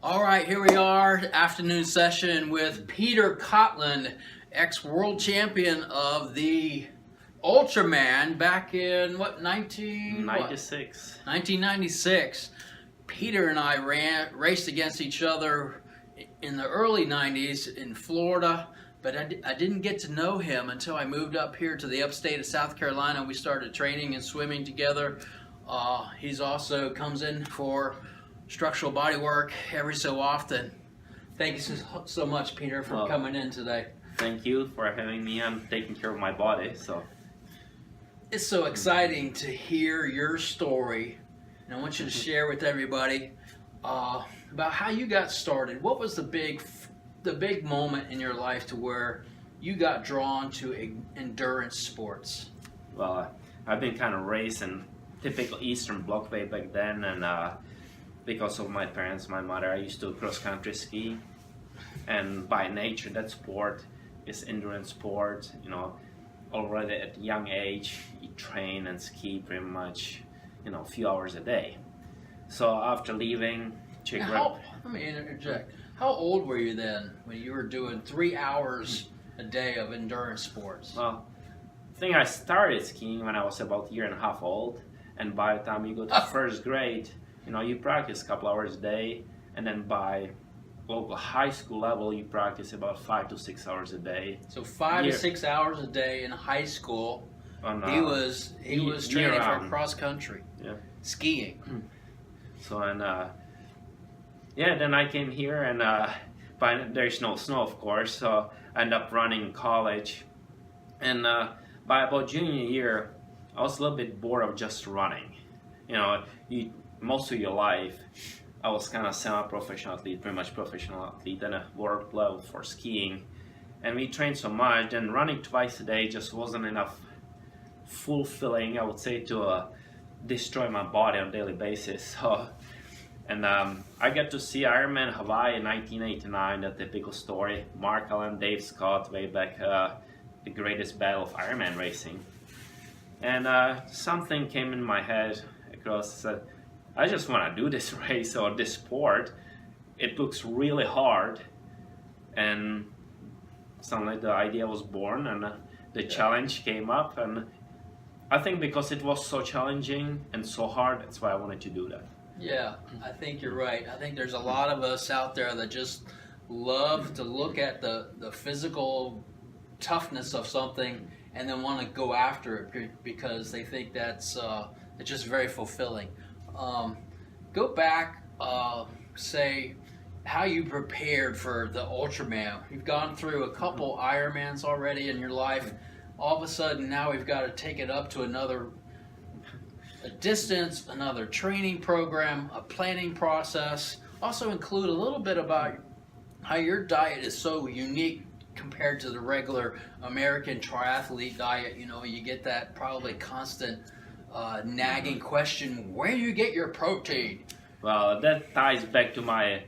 All right, here we are, afternoon session with Peter Kotland, ex-world champion of the Ultraman back in, 1996. Peter and I raced against each other in the early 90s in Florida, but I didn't get to know him until I moved up here to the upstate of South Carolina. We started training and swimming together. He's also comes in for structural body work every so often. Thank you so much, Peter, for coming in today. Thank you for having me. I'm taking care of my body, so. It's so exciting to hear your story, and I want you to share with everybody about how you got started. What was the big moment in your life to where you got drawn to endurance sports? Well, I've been kind of raised in typical Eastern Bloc way back then, and because of my parents, my mother, I used to cross-country ski, and by nature that sport is endurance sport. You know, already at a young age you train and ski pretty much, a few hours a day. So after leaving let me interject. How old were you then when you were doing 3 hours a day of endurance sports? Well, I think I started skiing when I was about a year and a half old, and by the time you go to first grade, you practice a couple hours a day, and then by local high school level, you practice about 5 to 6 hours a day. So 5 to 6 hours a day in high school. He was training for cross country, skiing. So then I came here, and there's no snow, of course. So I ended up running in college, and by about junior year, I was a little bit bored of just running. Most of your life, I was kind of semi-professional athlete, pretty much professional athlete, and a world level for skiing. And we trained so much, and running twice a day just wasn't enough fulfilling, I would say, to destroy my body on a daily basis. So, and I got to see Ironman Hawaii in 1989, the typical story. Mark Allen, Dave Scott, way back, the greatest battle of Ironman racing. And something came in my head across, said, I just want to do this race or this sport. It looks really hard, and suddenly the idea was born, and the challenge came up, and I think because it was so challenging and so hard, that's why I wanted to do that. Yeah, I think you're right. I think there's a lot of us out there that just love to look at the physical toughness of something and then want to go after it because they think that's it's just very fulfilling. Go back, say how you prepared for the Ultraman. You've gone through a couple Ironmans already in your life. All of a sudden now we've got to take it up to a distance, another training program, a planning process. Also include a little bit about how your diet is so unique compared to the regular American triathlete diet. You get that probably constant nagging question, where do you get your protein? Well, that ties back to my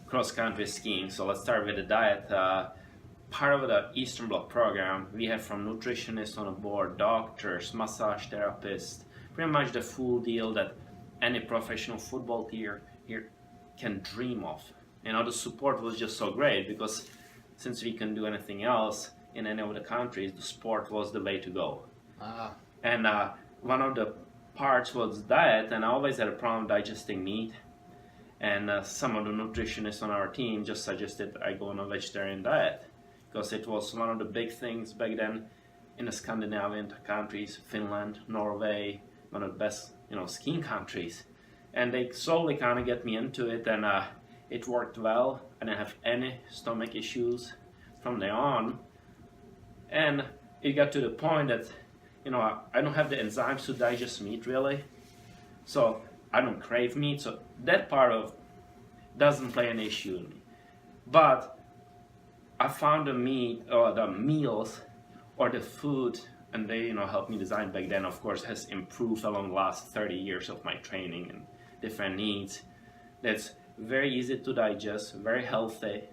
cross-country skiing. So let's start with the diet. Part of the Eastern Bloc program, we have from nutritionists on board, doctors, massage therapists, pretty much the full deal that any professional football player here can dream of. The support was just so great because since we couldn't do anything else in any of the countries, the sport was the way to go. And one of the parts was diet, and I always had a problem digesting meat. And some of the nutritionists on our team just suggested I go on a vegetarian diet because it was one of the big things back then in the Scandinavian countries, Finland, Norway, one of the best, skiing countries. And they slowly kind of get me into it, and it worked well. I didn't have any stomach issues from there on. And it got to the point that I don't have the enzymes to digest meat really, so I don't crave meat, so that part of doesn't play an issue in me. But I found the meat or the meals or the food, and they helped me design back then, of course, has improved along the last 30 years of my training and different needs. That's very easy to digest, very healthy,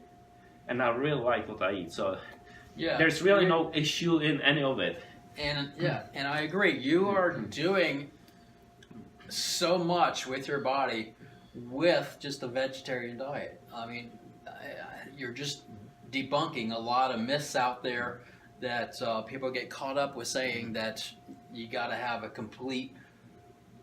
and I really like what I eat, so there's really no issue in any of it. And I agree. You are doing so much with your body with just a vegetarian diet. I mean, you're just debunking a lot of myths out there that people get caught up with saying that you got to have a complete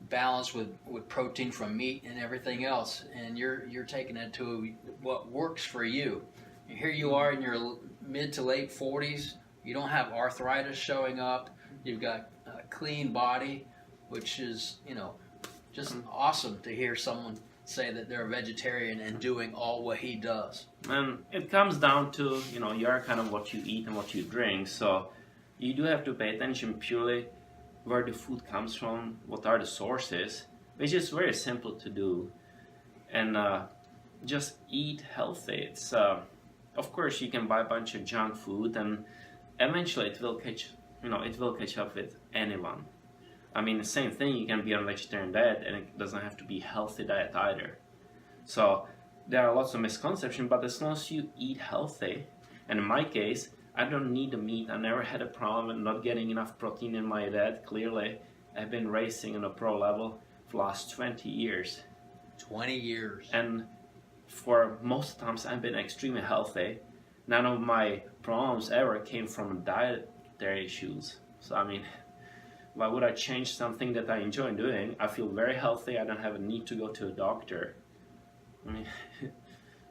balance with protein from meat and everything else, and you're taking it to what works for you. Here you are in your mid to late 40s. You don't have arthritis showing up. You've got a clean body, which is, just awesome to hear someone say that they're a vegetarian and doing all what he does. And it comes down to, you're kind of what you eat and what you drink. So you do have to pay attention purely where the food comes from, what are the sources, which is very simple to do. And just eat healthy. It's of course you can buy a bunch of junk food, and eventually it will catch up with anyone. I mean, the same thing, you can be on a vegetarian diet and it doesn't have to be a healthy diet either. So there are lots of misconceptions, but as long as you eat healthy, and in my case, I don't need the meat. I never had a problem with not getting enough protein in my diet. Clearly, I've been racing on a pro level for the last 20 years. 20 years. And for most times, I've been extremely healthy. None of my problems ever came from dietary issues. So, I mean, why would I change something that I enjoy doing? I feel very healthy. I don't have a need to go to a doctor. I mean,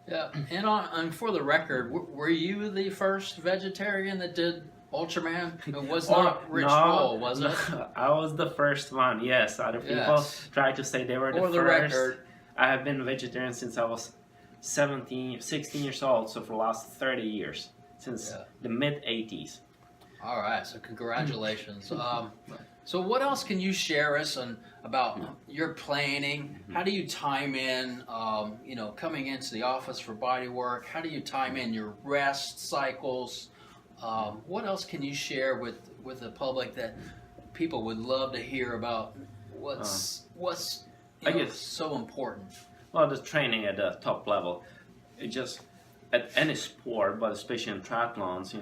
yeah, and for the record, were you the first vegetarian that did Ultraman? It was not Rich Roll, was it? I was the first one, yes. Other people try to say they were the first. For the record, I have been vegetarian since I was 16 years old, so for the last 30 years, since the mid-80s. All right, so congratulations. So what else can you share us about your planning? How do you time in, coming into the office for body work? How do you time in your rest cycles? What else can you share with the public that people would love to hear about? What's so important? Well, the training at the top level, at any sport, but especially in triathlons,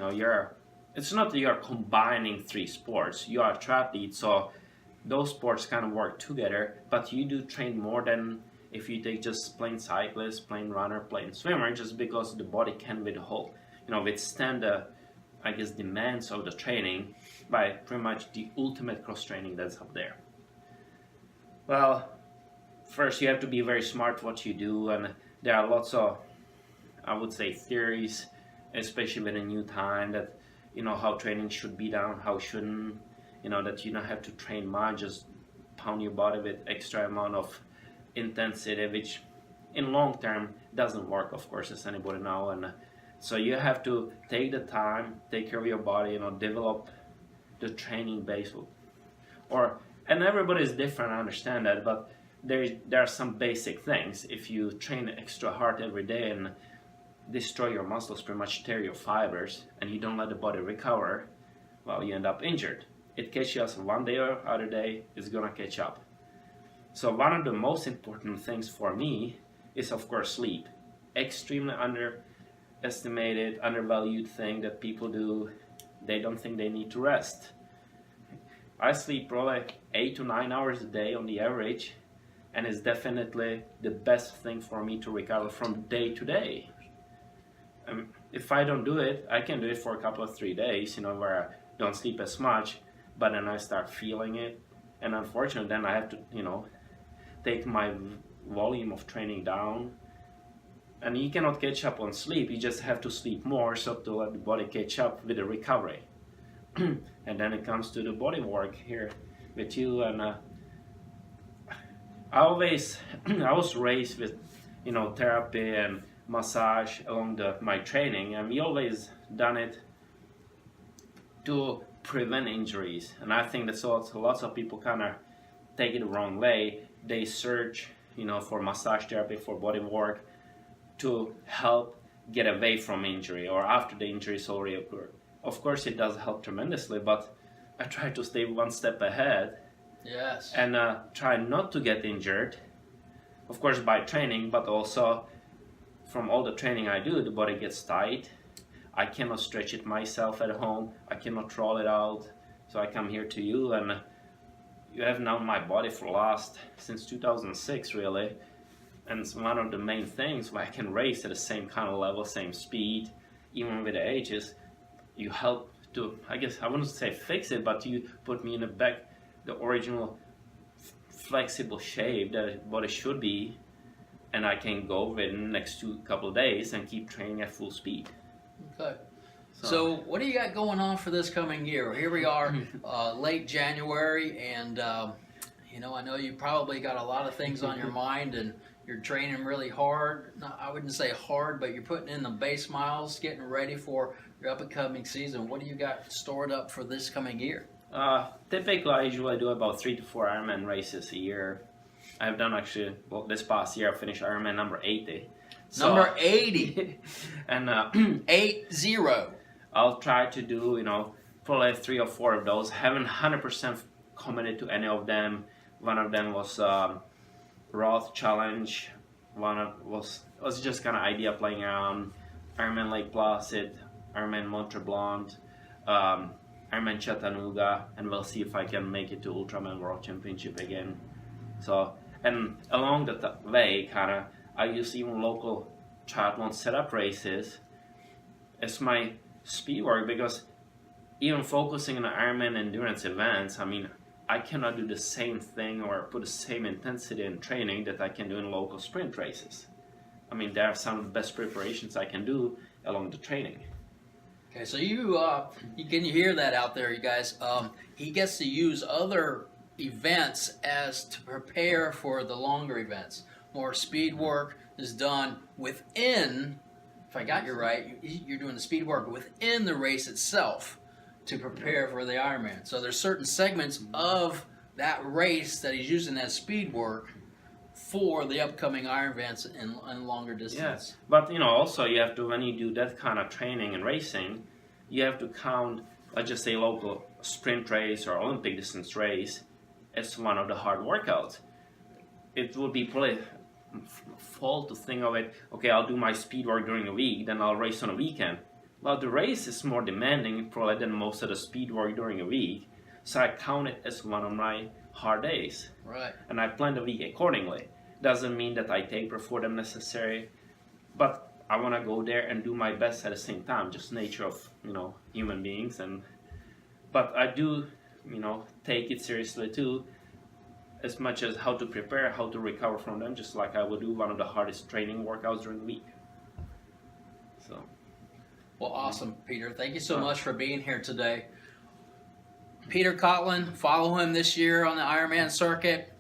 it's not that you're combining three sports. You are a triathlete, so those sports kind of work together, but you do train more than if you take just plain cyclist, plain runner, plain swimmer, just because the body can withstand the, demands of the training by pretty much the ultimate cross training that's up there. Well, first you have to be very smart what you do, and there are lots of, I would say, theories, especially with a new time, that how training should be done, how shouldn't, that you don't have to train much, just pound your body with extra amount of intensity, which in long term doesn't work, of course, as anybody knows. And so you have to take the time, take care of your body, develop the training base. And everybody is different, I understand that, but there are some basic things. If you train extra hard every day and destroy your muscles, pretty much tear your fibers, and you don't let the body recover, well, you end up injured. It catches us one day or other day, it's gonna catch up. So one of the most important things for me is, of course, sleep. Extremely underestimated, undervalued thing that people do. They don't think they need to rest. I sleep probably 8 to 9 hours a day on the average, and it's definitely the best thing for me to recover from day to day. If I don't do it, I can do it for a couple of 3 days, where I don't sleep as much, but then I start feeling it, and unfortunately then I have to, take my volume of training down, and you cannot catch up on sleep. You just have to sleep more so to let the body catch up with the recovery. And then it comes to the body work here with you, and I was raised with, therapy and massage along my training, and we always done it to prevent injuries. And I think that's also lots of people kind of take it the wrong way. They search, for massage therapy, for body work, to help get away from injury or after the injury is already occurred. Of course, it does help tremendously, but I try to stay one step ahead. Yes. And try not to get injured, of course, by training, but also from all the training I do, the body gets tight. I cannot stretch it myself at home. I cannot roll it out. So I come here to you, and you have known my body since 2006, really. and it's one of the main things why I can race at the same kind of level, same speed, even with the ages. You help to, I guess I wouldn't say fix it, but you put me in the original flexible shape that what it should be, and I can go within the next couple of days and keep training at full speed. Okay. So what do you got going on for this coming year? Here we are, late January, and you know, I know you probably got a lot of things on your mind, and you're training really hard. No, I wouldn't say hard, but you're putting in the base miles, getting ready for your upcoming season. What do you got stored up for this coming year? Typically, I usually do about 3 to 4 Ironman races a year. I've done actually, well, this past year I finished Ironman number 80. So, number 80. And 80. I'll try to do, you know, probably 3 or 4 of those. Haven't 100% committed to any of them. One of them was Roth Challenge. Was just kind of idea playing around. Ironman Lake Placid, Ironman Mont Tremblant, Ironman Chattanooga, and we'll see if I can make it to Ultraman World Championship again. So, and along the way, kind of, I use even local triathlon setup races as my speed work, because even focusing on Ironman endurance events, I mean, I cannot do the same thing or put the same intensity in training that I can do in local sprint races. I mean, there are some of the best preparations I can do along the training. Okay, so you can you hear that out there, you guys? He gets to use other events as to prepare for the longer events. More speed work is done within. If I got you right, you're doing the speed work within the race itself to prepare for the Ironman. So there's certain segments of that race that he's using that speed work for the upcoming Ironmans and longer distance. Yes, but you know, also you have to, when you do that kind of training and racing, you have to count, let's just say, local sprint race or Olympic distance race as one of the hard workouts. It would be probably fault to think of it, okay, I'll do my speed work during the week, then I'll race on a weekend. Well, the race is more demanding probably than most of the speed work during a week, so I count it as one of my hard days. Right. And I plan the week accordingly. Doesn't mean that I taper for them necessary, but I want to go there and do my best at the same time, just nature of, you know, human beings. But I do, you know, take it seriously too, as much as how to prepare, how to recover from them, just like I would do one of the hardest training workouts during the week. So. Well, awesome, Peter. Thank you so much for being here today. Peter Kotland, follow him this year on the Ironman circuit.